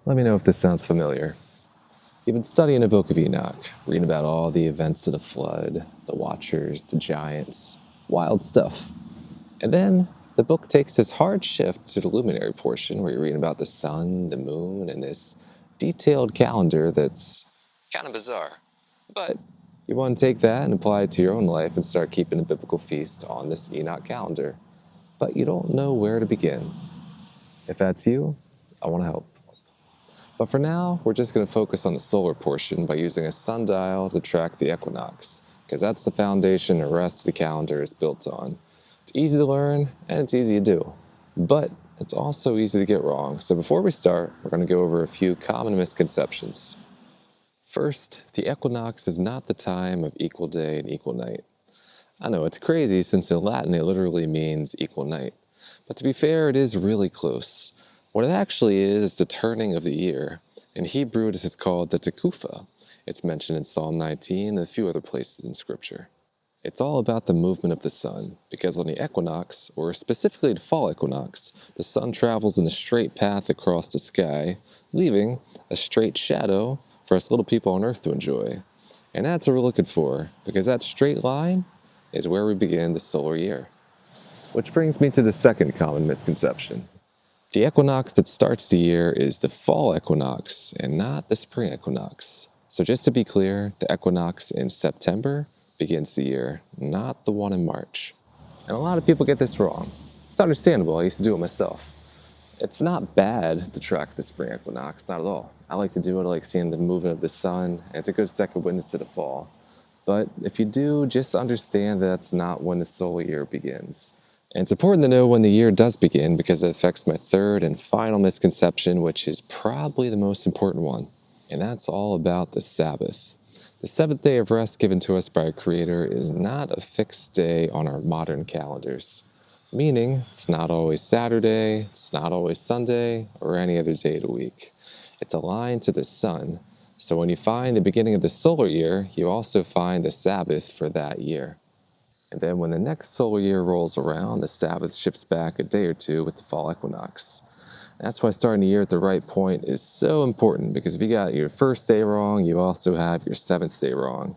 Let me know if this sounds familiar. You've been studying the book of Enoch, reading about all the events of the flood, the watchers, the giants, wild stuff. And then the book takes this hard shift to the luminary portion where you're reading about the sun, the moon, and this detailed calendar that's kind of bizarre. But you want to take that and apply it to your own life and start keeping a biblical feast on this Enoch calendar. But you don't know where to begin. If that's you, I want to help. But for now, we're just going to focus on the solar portion by using a sundial to track the equinox, because that's the foundation the rest of the calendar is built on. It's easy to learn, and it's easy to do. But it's also easy to get wrong. So before we start, we're going to go over a few common misconceptions. First, the equinox is not the time of equal day and equal night. I know, it's crazy since in Latin it literally means equal night. But to be fair, it is really close. What it actually is the turning of the year. In Hebrew, this is called the Tekufa. It's mentioned in Psalm 19 and a few other places in Scripture. It's all about the movement of the sun, because on the equinox, or specifically the fall equinox, the sun travels in a straight path across the sky, leaving a straight shadow for us little people on Earth to enjoy. And that's what we're looking for, because that straight line is where we begin the solar year. Which brings me to the second common misconception. The equinox that starts the year is the fall equinox and not the spring equinox. So just to be clear, the equinox in September begins the year, not the one in March. And a lot of people get this wrong. It's understandable, I used to do it myself. It's not bad to track the spring equinox, not at all. I like to do it, I like seeing the movement of the sun, and it's a good second witness to the fall. But if you do, just understand that that's not when the solar year begins. And it's important to know when the year does begin because it affects my third and final misconception, which is probably the most important one. And that's all about the Sabbath. The seventh day of rest given to us by our Creator is not a fixed day on our modern calendars. Meaning, it's not always Saturday, it's not always Sunday, or any other day of the week. It's aligned to the sun. So when you find the beginning of the solar year, you also find the Sabbath for that year. And then when the next solar year rolls around, the Sabbath shifts back a day or two with the fall equinox. That's why starting the year at the right point is so important, because if you got your first day wrong, you also have your seventh day wrong.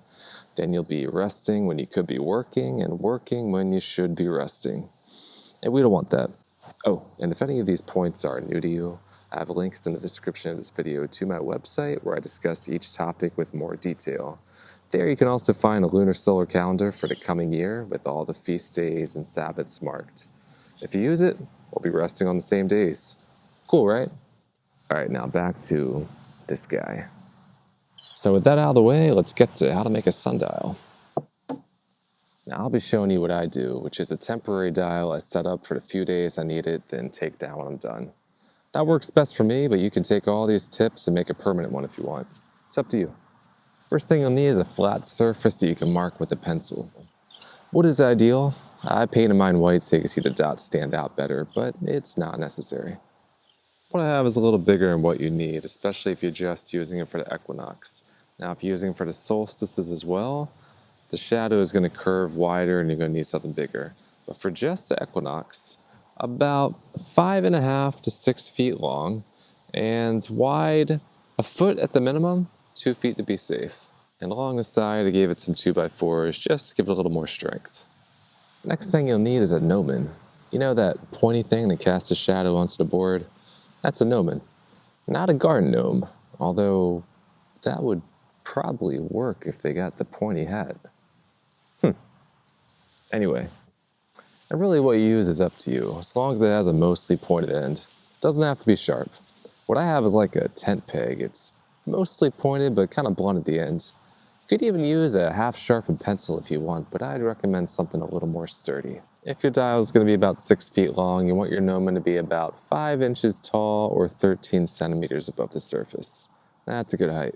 Then you'll be resting when you could be working, and working when you should be resting. And we don't want that. Oh, and if any of these points are new to you, I have links in the description of this video to my website where I discuss each topic with more detail. There you can also find a Lunisolar calendar for the coming year with all the feast days and Sabbaths marked. If you use it, we'll be resting on the same days. Cool, right? Alright, now back to this guy. So with that out of the way, let's get to how to make a sundial. Now I'll be showing you what I do, which is a temporary dial I set up for the few days I need it, then take down when I'm done. That works best for me, but you can take all these tips and make a permanent one if you want. It's up to you. First thing you'll need is a flat surface that you can mark with a pencil. Wood is ideal. I painted mine white so you can see the dots stand out better, but it's not necessary. What I have is a little bigger than what you need, especially if you're just using it for the equinox. Now if you're using it for the solstices as well, the shadow is going to curve wider and you're going to need something bigger. But for just the equinox, about 5.5 to 6 feet long and wide, a foot at the minimum, 2 feet to be safe. And along the side, I gave it some 2x4s just to give it a little more strength. Next thing you'll need is a gnomon. You know that pointy thing that casts a shadow onto the board? That's a gnomon. Not a garden gnome, although that would probably work if they got the pointy hat. Anyway, and really what you use is up to you, as long as it has a mostly pointed end. It doesn't have to be sharp. What I have is like a tent peg. It's mostly pointed, but kind of blunt at the end. You could even use a half-sharpened pencil if you want, but I'd recommend something a little more sturdy. If your dial is going to be about 6 feet long, you want your gnomon to be about 5 inches tall or 13 centimeters above the surface. That's a good height.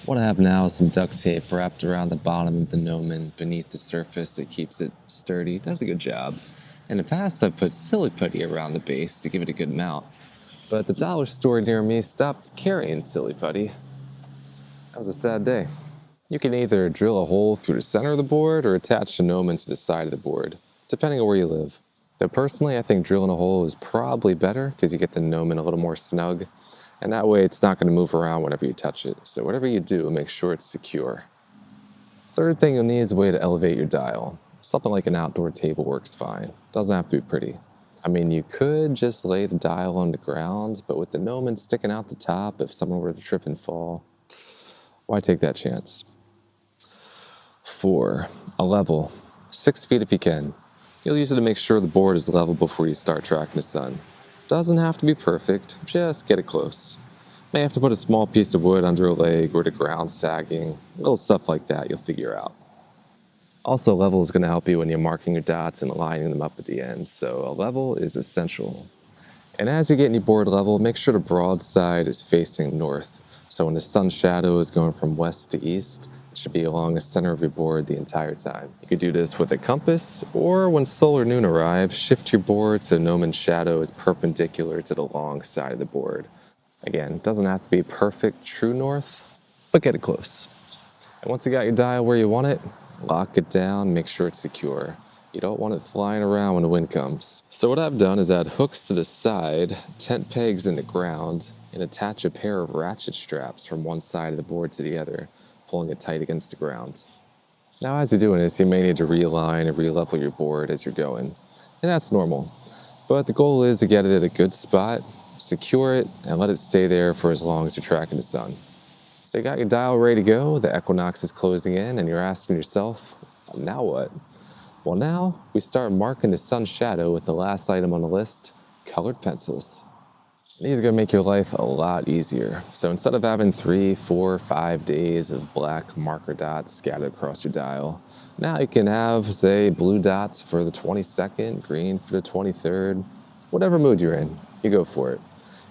What I have now is some duct tape wrapped around the bottom of the gnomon beneath the surface that keeps it sturdy. Does a good job. In the past, I've put silly putty around the base to give it a good mount. But the dollar store near me stopped carrying silly putty. That was a sad day. You can either drill a hole through the center of the board or attach the gnomon to the side of the board, depending on where you live. Though personally, I think drilling a hole is probably better because you get the gnomon a little more snug. And that way it's not going to move around whenever you touch it. So whatever you do, make sure it's secure. Third thing you'll need is a way to elevate your dial. Something like an outdoor table works fine. Doesn't have to be pretty. I mean, you could just lay the dial on the ground, but with the gnomon sticking out the top, if someone were to trip and fall, why take that chance? 4. A level. 6 feet if you can. You'll use it to make sure the board is level before you start tracking the sun. Doesn't have to be perfect, just get it close. May have to put a small piece of wood under a leg or the ground sagging. Little stuff like that you'll figure out. Also, level is going to help you when you're marking your dots and aligning them up at the end, so a level is essential. And as you're getting your board level, make sure the broadside is facing north. So when the sun's shadow is going from west to east, it should be along the center of your board the entire time. You could do this with a compass, or when solar noon arrives, shift your board so gnomon shadow is perpendicular to the long side of the board. Again, it doesn't have to be perfect true north, but get it close. And once you got your dial where you want it, lock it down, make sure it's secure. You don't want it flying around when the wind comes. So what I've done is add hooks to the side, tent pegs in the ground, and attach a pair of ratchet straps from one side of the board to the other, pulling it tight against the ground. Now as you're doing this, you may need to realign and re-level your board as you're going, and that's normal. But the goal is to get it at a good spot, secure it, and let it stay there for as long as you're tracking the sun. So you got your dial ready to go, the equinox is closing in, and you're asking yourself, now what? Well, now we start marking the sun's shadow with the last item on the list, colored pencils. These are going to make your life a lot easier. So instead of having 3, 4, 5 days of black marker dots scattered across your dial, now you can have, say, blue dots for the 22nd, green for the 23rd, whatever mood you're in, you go for it.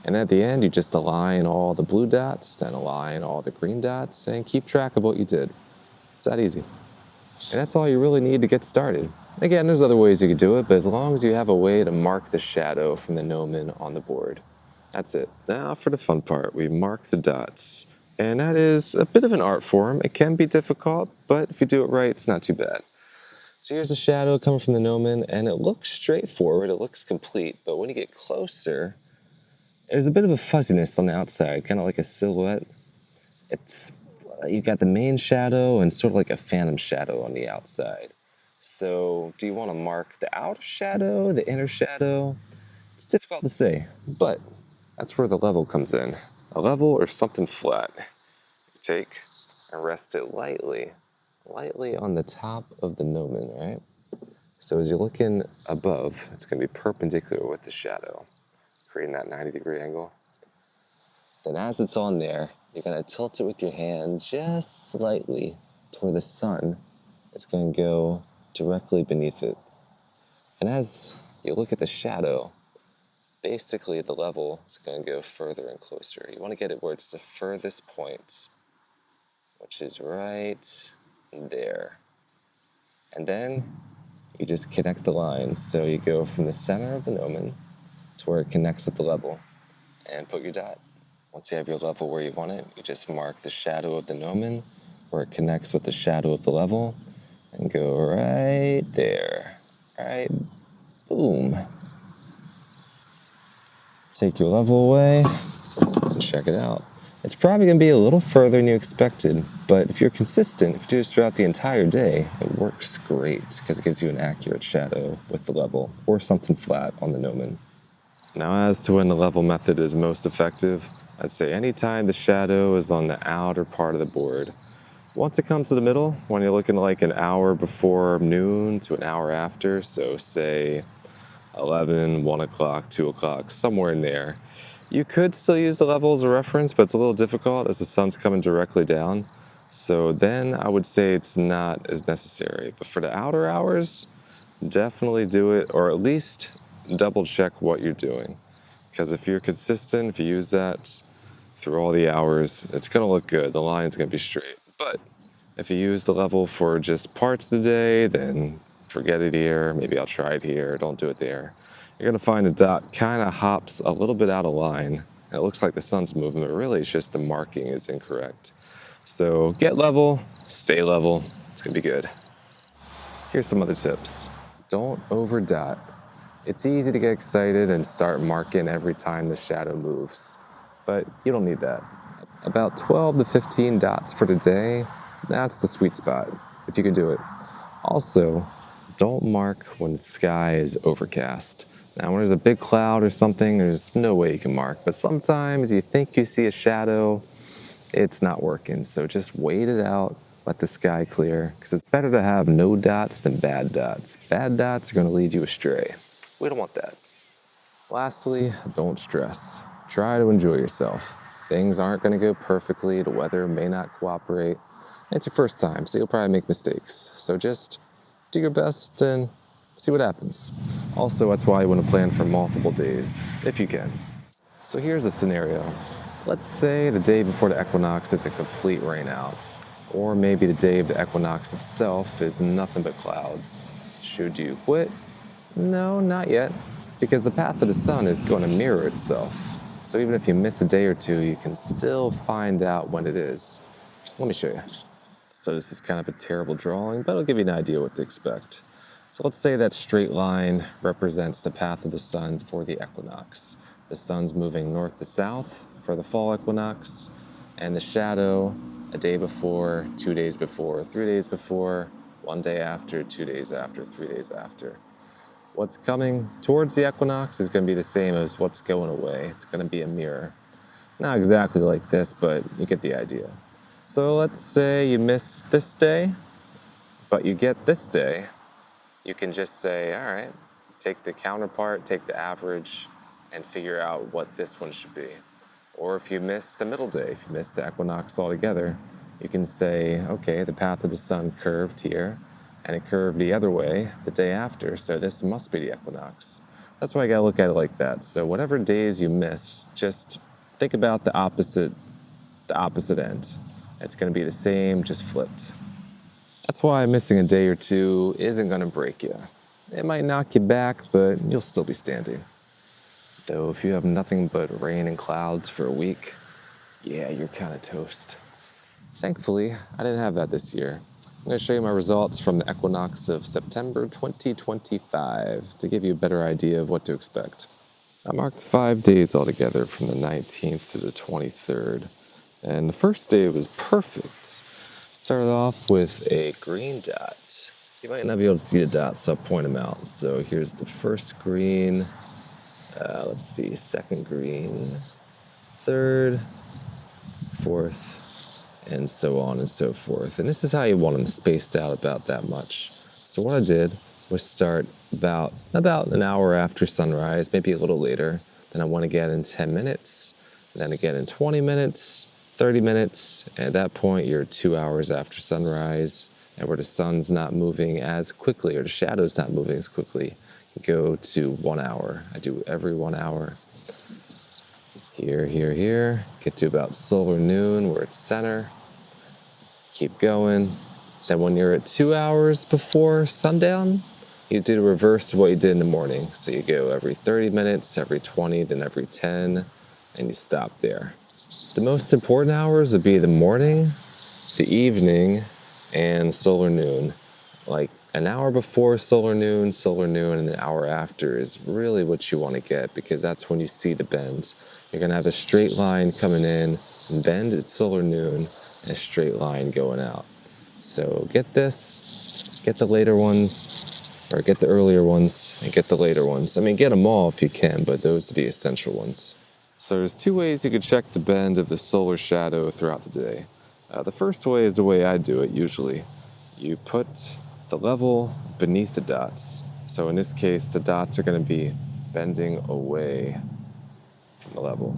And at the end, you just align all the blue dots and align all the green dots and keep track of what you did. It's that easy. And that's all you really need to get started. Again, there's other ways you could do it, but as long as you have a way to mark the shadow from the gnomon on the board. That's it. Now for the fun part, we mark the dots. And that is a bit of an art form. It can be difficult, but if you do it right, it's not too bad. So here's the shadow coming from the gnomon, and it looks straightforward, it looks complete, but when you get closer, there's a bit of a fuzziness on the outside, kind of like a silhouette. You've got the main shadow and sort of like a phantom shadow on the outside. So do you want to mark the outer shadow, the inner shadow? It's difficult to say, but that's where the level comes in. A level or something flat. You take and rest it lightly on the top of the gnomon, right? So as you're looking above, it's going to be perpendicular with the shadow, creating that 90-degree angle. Then as it's on there, you're going to tilt it with your hand just slightly to where the sun is going to go directly beneath it. And as you look at the shadow, basically the level is going to go further and closer. You want to get it where it's the furthest point, which is right there. And then you just connect the lines. So you go from the center of the gnomon to where it connects with the level and put your dot. Once you have your level where you want it, you just mark the shadow of the gnomon where it connects with the shadow of the level and go right there. Right, boom. Take your level away and check it out. It's probably going to be a little further than you expected, but if you're consistent, if you do this throughout the entire day, it works great because it gives you an accurate shadow with the level or something flat on the gnomon. Now as to when the level method is most effective, I'd say anytime the shadow is on the outer part of the board. Once it comes to the middle, when you're looking like an hour before noon to an hour after, so say 11, 1 o'clock, 2 o'clock, somewhere in there, you could still use the level as a reference, but it's a little difficult as the sun's coming directly down. So then I would say it's not as necessary. But for the outer hours, definitely do it, or at least double check what you're doing. Because if you're consistent, if you use that through all the hours, it's going to look good. The line's going to be straight. But if you use the level for just parts of the day, then forget it here. Maybe I'll try it here. Don't do it there. You're going to find the dot kind of hops a little bit out of line. And it looks like the sun's moving, but really it's just the marking is incorrect. So get level, stay level. It's going to be good. Here's some other tips. Don't over dot. It's easy to get excited and start marking every time the shadow moves. but you don't need that. About 12 to 15 dots for today, that's the sweet spot, if you can do it. Also, don't mark when the sky is overcast. Now, when there's a big cloud or something, there's no way you can mark, but sometimes you think you see a shadow, it's not working. So just wait it out, let the sky clear, because it's better to have no dots than bad dots. Bad dots are going to lead you astray. We don't want that. Lastly, don't stress. Try to enjoy yourself. Things aren't going to go perfectly, the weather may not cooperate. It's your first time, so you'll probably make mistakes. So just do your best and see what happens. Also, that's why you want to plan for multiple days, if you can. So here's a scenario. Let's say the day before the equinox is a complete rain out. Or maybe the day of the equinox itself is nothing but clouds. Should you quit? No, not yet. Because the path of the sun is going to mirror itself. So even if you miss a day or two, you can still find out when it is. Let me show you. So this is kind of a terrible drawing, but it'll give you an idea what to expect. So let's say that straight line represents the path of the sun for the equinox. The sun's moving north to south for the fall equinox, and the shadow a day before, 2 days before, 3 days before, 1 day after, 2 days after, 3 days after. What's coming towards the equinox is going to be the same as what's going away. It's going to be a mirror. Not exactly like this, but you get the idea. So let's say you miss this day, but you get this day. You can just say, all right, take the counterpart, take the average, and figure out what this one should be. Or if you miss the middle day, if you miss the equinox altogether, you can say, okay, the path of the sun curved here, and it curved the other way the day after, so this must be the equinox. That's why I gotta look at it like that. So whatever days you miss, just think about the opposite end. It's gonna be the same, just flipped. That's why missing a day or two isn't gonna break you. It might knock you back, but you'll still be standing. Though if you have nothing but rain and clouds for a week, yeah, you're kind of toast. Thankfully, I didn't have that this year. I'm going to show you my results from the equinox of September 2025 to give you a better idea of what to expect. I marked 5 days altogether from the 19th to the 23rd, and the first day was perfect. Started off with a green dot. You might not be able to see the dots, so I'll point them out. So here's the first green, let's see, second green, third, fourth, and so on and so forth. And this is how you want them spaced out about that much. So what I did was start about an hour after sunrise, maybe a little later. Then I went again in 10 minutes, then again in 20 minutes, 30 minutes. And at that point, you're 2 hours after sunrise, and where the sun's not moving as quickly or the shadow's not moving as quickly, go to 1 hour. I do every 1 hour. Here, get to about solar noon where it's center. Keep going. Then when you're at 2 hours before sundown, you do the reverse of what you did in the morning. So you go every 30 minutes, every 20, then every 10, and you stop there. The most important hours would be the morning, the evening, and solar noon. Like an hour before solar noon, and an hour after is really what you want to get, because that's when you see the bend. You're going to have a straight line coming in, bend at solar noon, and a straight line going out. So get this, get the later ones, or get the earlier ones, and get the later ones. I mean, get them all if you can, but those are the essential ones. So there's 2 ways you could check the bend of the solar shadow throughout the day. The first way is the way I do it usually. You put the level beneath the dots. So in this case, the dots are going to be bending away from the level.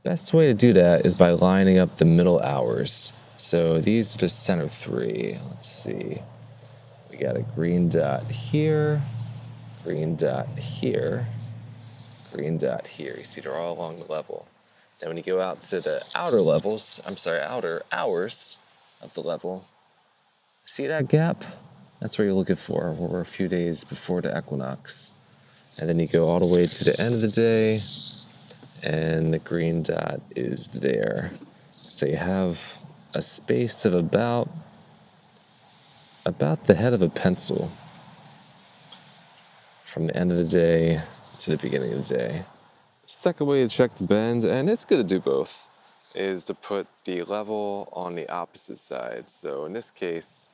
Best way to do that is by lining up the middle hours. So these are the center 3. Let's see. We got a green dot here, green dot here, green dot here. You see they're all along the level. Now when you go out to the outer hours of the level, see that gap? That's what you're looking for. We're a few days before the equinox. And then you go all the way to the end of the day, and the green dot is there. So you have a space of about the head of a pencil from the end of the day to the beginning of the day. second way to check the bend, and it's good to do both, is to put the level on the opposite side. So in this case,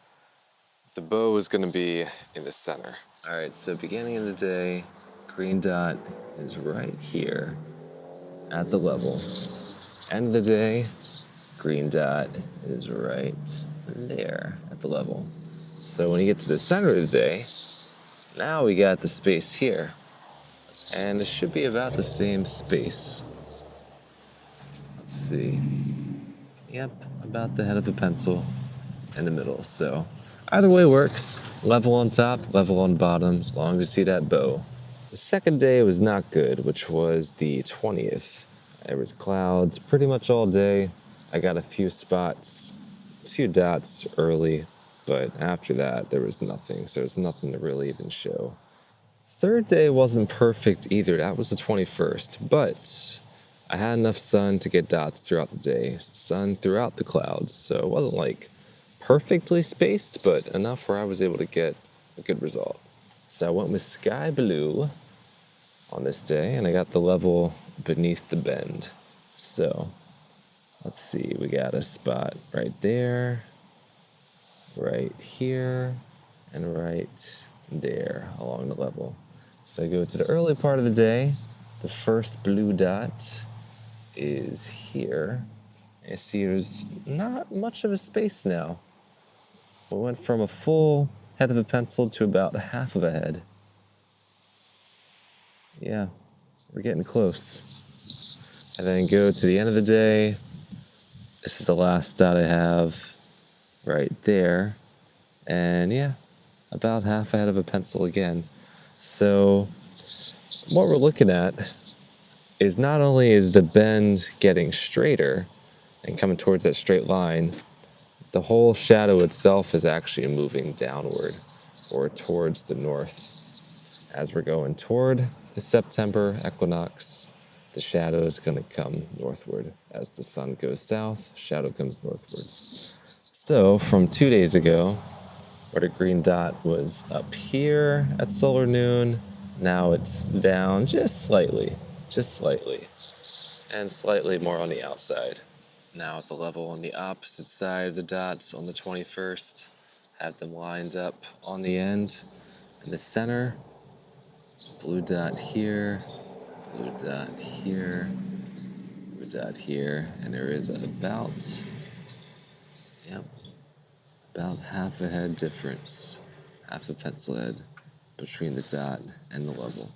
the bow is going to be in the center. All right, so beginning of the day, green dot is right here at the level. End of the day, green dot is right there at the level. So when you get to the center of the day, now we got the space here. And it should be about the same space. Let's see. Yep, about the head of the pencil in the middle. So either way works. Level on top, level on bottom, as long as you see that bow. The second day was not good, which was the 20th. There was clouds pretty much all day. I got a few spots, a few dots early, but after that there was nothing. So there's nothing to really even show. Third day wasn't perfect either. That was the 21st, but I had enough sun to get dots throughout the day. Sun throughout the clouds, so it wasn't like perfectly spaced, but enough where I was able to get a good result. So I went with sky blue on this day, and I got the level beneath the bend. So let's see, we got a spot right there, right here, and right there along the level. So I go to the early part of the day. The first blue dot is here. I see there's not much of a space now. We went from a full head of a pencil to about half of a head. Yeah, we're getting close. And then go to the end of the day. This is the last dot I have right there. And yeah, about half a head of a pencil again. So what we're looking at is not only is the bend getting straighter and coming towards that straight line, the whole shadow itself is actually moving downward or towards the north. As we're going toward the September equinox, the shadow is going to come northward. As the sun goes south, shadow comes northward. So from 2 days ago, where the green dot was up here at solar noon, now it's down just slightly, and slightly more on the outside. Now at the level on the opposite side of the dots on the 21st, have them lined up on the end. In the center, blue dot here, blue dot here, blue dot here, and there is about half a head difference, half a pencil head between the dot and the level.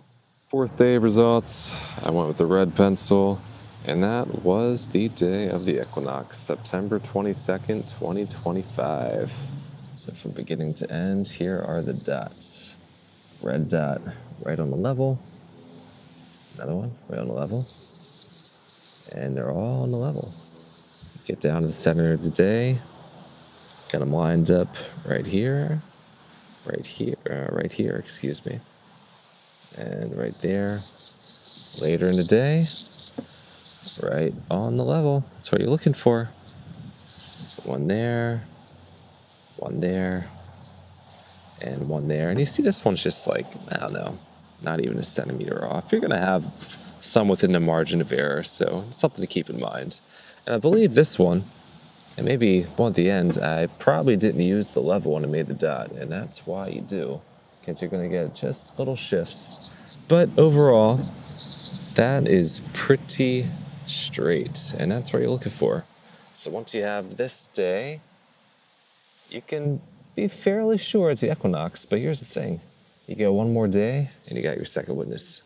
Fourth day results, I went with the red pencil, and that was the day of the equinox, September 22nd, 2025. So from beginning to end, here are the dots. Red dot right on the level, another one right on the level, and they're all on the level. Get down to the center of the day, got them lined up right here, excuse me, and right there. Later in the day, right on the level. That's what you're looking for. One there, and one there. And you see this one's just like, I don't know, not even a centimeter off. You're going to have some within the margin of error, so it's something to keep in mind. And I believe this one, and maybe one at the end, I probably didn't use the level when I made the dot, and that's why you do, because you're going to get just little shifts. But overall, that is pretty straight, and that's what you're looking for. So once you have this day, you can be fairly sure it's the equinox, but here's the thing. You go one more day, and you got your second witness.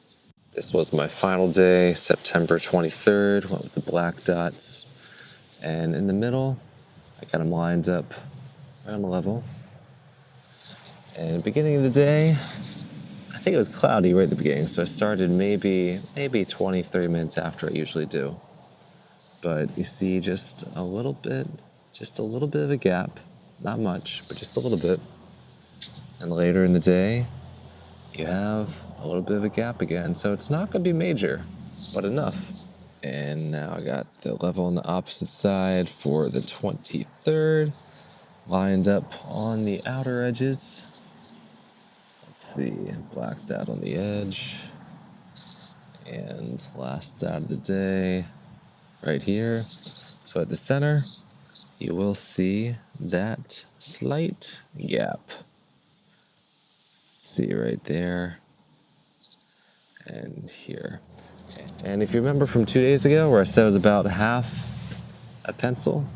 This was my final day, September 23rd, went with the black dots. And in the middle, I got them lined up right on the level. And beginning of the day, I think it was cloudy right at the beginning, so I started maybe 20, 30 minutes after I usually do. But you see just a little bit of a gap. Not much, but just a little bit. And later in the day, you have a little bit of a gap again. So it's not going to be major, but enough. And now I got the level on the opposite side for the 23rd, lined up on the outer edges. Let's see, blacked out on the edge. And last dot of the day, right here. So at the center, you will see that slight gap. See right there and here. And if you remember from 2 days ago where I said it was about half a pencil,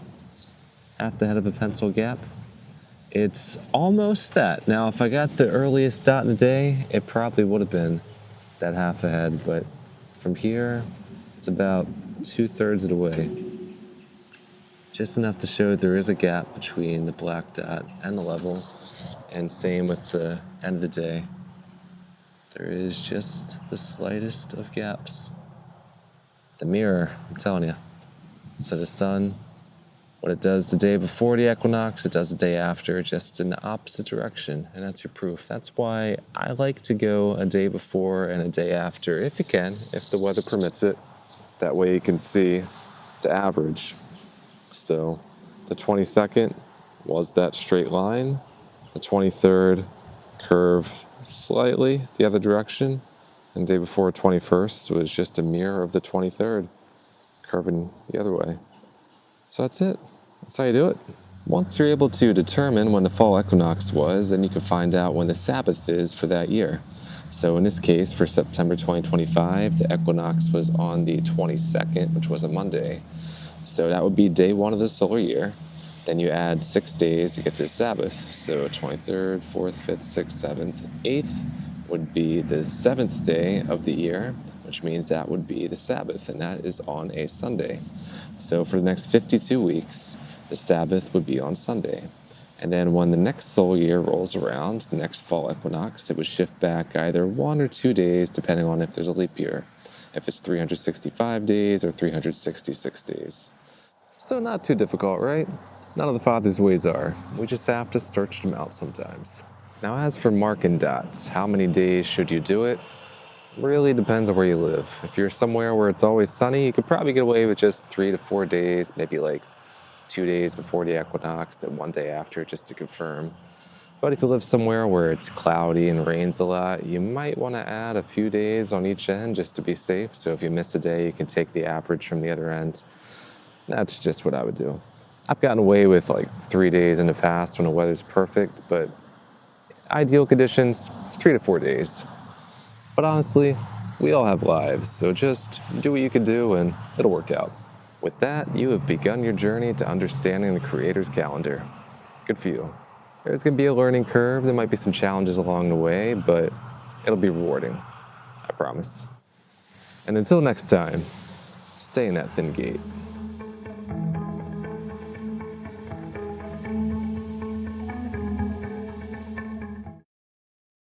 half the head of a pencil gap, it's almost that. Now, if I got the earliest dot in the day, it probably would have been that half a head, but from here, it's about 2/3 of the way. Just enough to show there is a gap between the black dot and the level, and same with the end of the day. There is just the slightest of gaps. The mirror, I'm telling you. So the sun, what it does the day before the equinox, it does the day after, just in the opposite direction, and that's your proof. That's why I like to go a day before and a day after, if you can, if the weather permits it. That way you can see the average. So the 22nd was that straight line. The 23rd curved slightly the other direction. And the day before, 21st, was just a mirror of the 23rd, curving the other way. So that's it. That's how you do it. Once you're able to determine when the fall equinox was, then you can find out when the Sabbath is for that year. So in this case, for September 2025, the equinox was on the 22nd, which was a Monday. So that would be day one of the solar year. Then you add 6 days to get the Sabbath. So 23rd, 4th, 5th, 6th, 7th, 8th would be the 7th day of the year, which means that would be the Sabbath, and that is on a Sunday. So for the next 52 weeks, the Sabbath would be on Sunday. And then when the next solar year rolls around, the next fall equinox, it would shift back either 1 or 2 days, depending on if there's a leap year, if it's 365 days or 366 days. So not too difficult, right? None of the Father's ways are. We just have to search them out sometimes. Now, as for marking dots, how many days should you do it? Really depends on where you live. If you're somewhere where it's always sunny, you could probably get away with just 3 to 4 days, maybe like 2 days before the equinox and 1 day after, just to confirm. But if you live somewhere where it's cloudy and rains a lot, you might want to add a few days on each end just to be safe. So if you miss a day, you can take the average from the other end. That's just what I would do. I've gotten away with like 3 days in the past when the weather's perfect, but ideal conditions, 3 to 4 days. But honestly, we all have lives, so just do what you can do and it'll work out. With that, you have begun your journey to understanding the Creator's calendar. Good for you. There's going to be a learning curve, there might be some challenges along the way, but it'll be rewarding. I promise. And until next time, stay in that thin gate.